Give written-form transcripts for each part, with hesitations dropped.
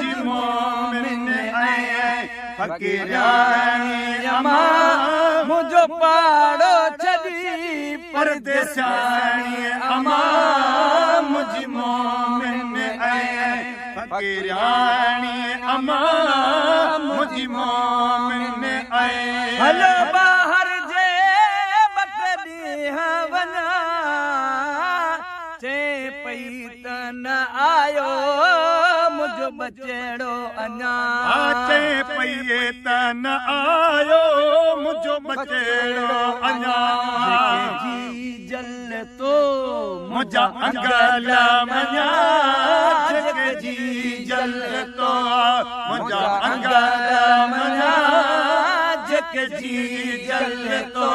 मुझी मोमिन ऐं फ़क़ीराणी अमा मुझो पाड़ो छड़ी परदेसाणी अमा मुझी मोमिन ऐं फ़क़ीराणी अमा मुझी मोमिन ऐं हल बाहर जे बटड़ी वञा चे पई त न आयो मुझो बचड़ो अञा चे पई त न आयो मुझो बचड़ो अञा जी जल तो मुझा अंगल मञा जेके जी जल तो मुझा अंगल मञा जेके जी जल तो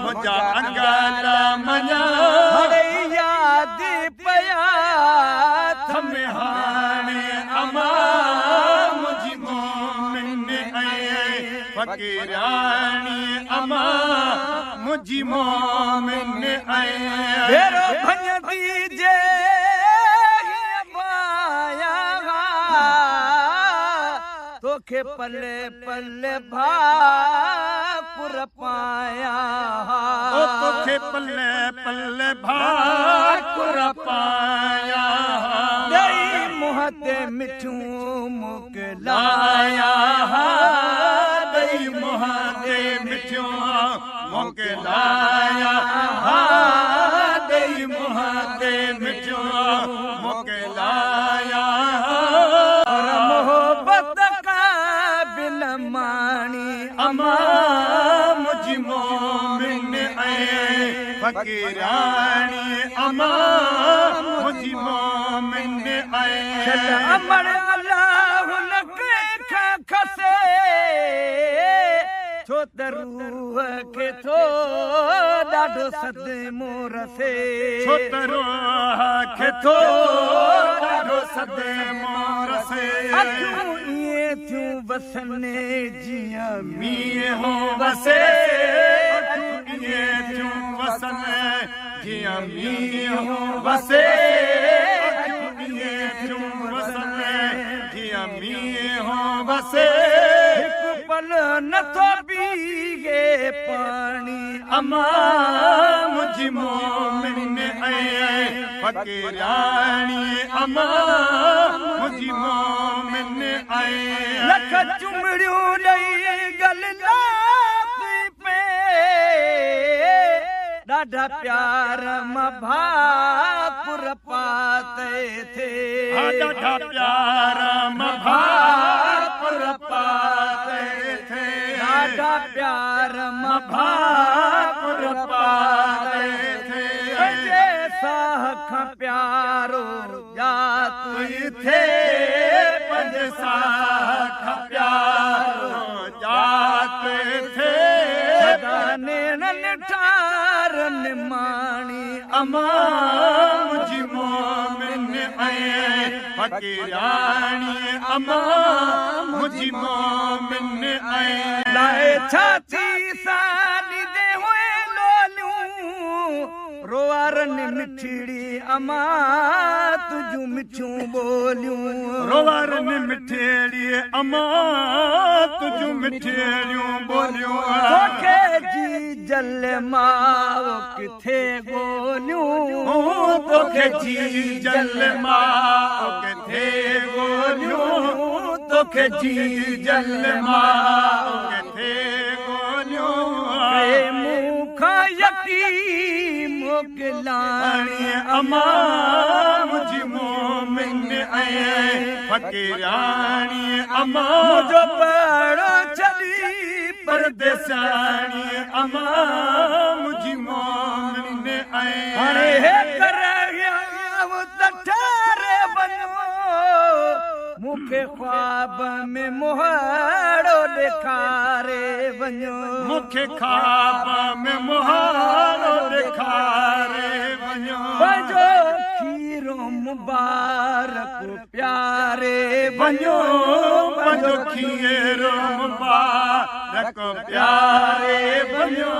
मुझा अंगल मञा याद पया थमे हाणे अमा मुझी मोमिन ऐं फ़क़ीराणी अमा मुझी मोमिन ऐं भेरो भञदी जे माया तोखे पले पले भाकुर पाया तोखे पले पले भाकुर पाया दई मुंह ते मिठियूं मोकिलाया दई मुंह ते मिठियूं मोकिलाया दई मुंह ते मिठियूं मोकिलाया और मोहब्बत का बिन माणी अमा मुझी मोमिन ऐं फ़क़ीराणी अमा मुझी मोमिन ऐं अमर अल्लाह लके खसे छो त रूह खे थो ॾाढो सदमो रसे छो त रूह खे थो ॾाढो सदमो रसे अखियूं ईअं थियूं वसने जीअं मींहुं हो वसे अखियूं ईअं थियूं वसने जीअं मींहुं हो वसे अखियूं ईअं थियूं वसने जीअं मींहुं हो वसे हिकु पल नथो बीहे पाणी अमा मुझी मोमिन ऐं फ़क़ीराणी अमा मुझी मोमिन ऐं लख चुमड़ियूं ॾेई गलला पे ॾाढा प्यार मां भाकुर पाते थे ॾाढा प्यार मां भाकुर पाते थे ॾाढा प्यार मां भाकुर पाते थे साह खां प्यारो जात थे पंज साह खां प्यारो जात थे ठारन माणी अमा मुझी मोमिन ऐं फ़क़ीराणी अमा मुझी मोमिन ऐं लाए छाती सानी दे हुए लोलियूं रोवारन मिठड़ी अमा तुझू मिठियूं बोलियूं रोवारन मिठड़ी अमा तुझू मिठड़ियूं बोलियूं तोखे जी जल माओ किथे गोलियूं तोखे जी जल माओ किथे गोलियूं तोखे जी जल माओ किथे गोलियूं मूंखां यकीन मोकिलाणी अमा मुझी मोमिन ऐं फ़क़ीराणी अमा मुझो पाड़ो छड़ी परदेसाणी अमा मुझी मोमिन ऐं हाणे हे कर त ठारे वञो मूंखे ख्वाब में मोहाड़ो ॾेखारे वञो मूंखे ख्वाब में मोहाड़ो ॾेखारे वञो पंहिंजो खीरो मुबारक प्यारे वञो पंहिंजो खीरो मुबारक प्यारे वञो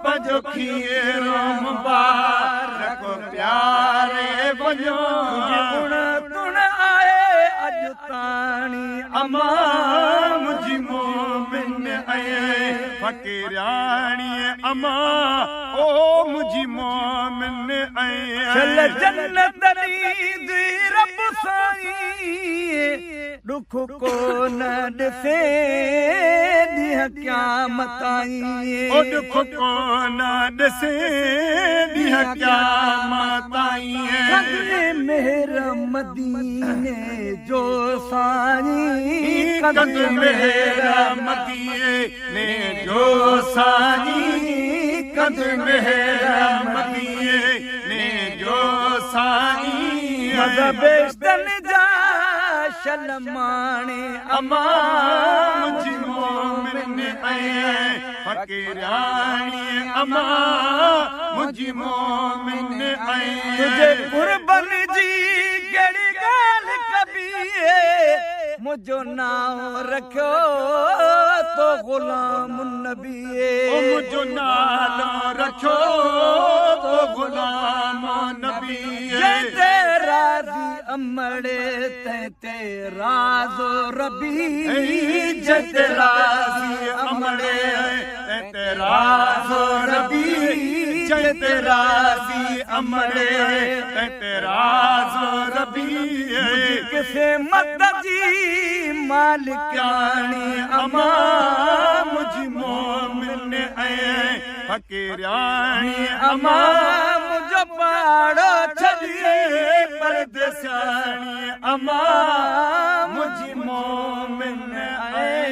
पंहिंजो खीरो मुबारक प्यारे वञो गुण तुण आहे अॼु ताईं अमा मुझी मोमिन ऐं फ़क़ीराणी अमा ओ मुझी मोमिन चल ऐं जन्नत दी रब साईं दुख को न ॾिसे ॾींहं क़यामत आई ओ दुख कोन ॾिसे ॾींहं क़यामत आई कदरे मेहर मदीने जो साईं कद मेहर मदीने जो साईं कद मेहर मदीने जो साईं मदबेस्तन जा शलमाणे अमा मुझी मोमिन ऐं फ़क़ीराणी अमा मुझी मोमिन तुझे ऐं कुर्बन जी कहिड़ी ॻाल्हि कबी मुंहिंजो नाम रखियो तो ग़ुलाम नबी ओ मुझो नालो रखो तो ग़ुलाम नबी जंहिंते राज़ी अमड़े तंहिंते राज़ो रबी जंहिंते राज़ी अमड़े तंहिंते राज़ो रबी जंहिंते राज़ी अमड़े तंहिंते राज़ो रबी किसे मदद जी मालिकाणी अमा मुझी मोमिन ऐं फ़क़ीराणी अमा मुंहिंजो पाड़ो छॾिए परदेसाणी अमा मुझी मोमिन ऐं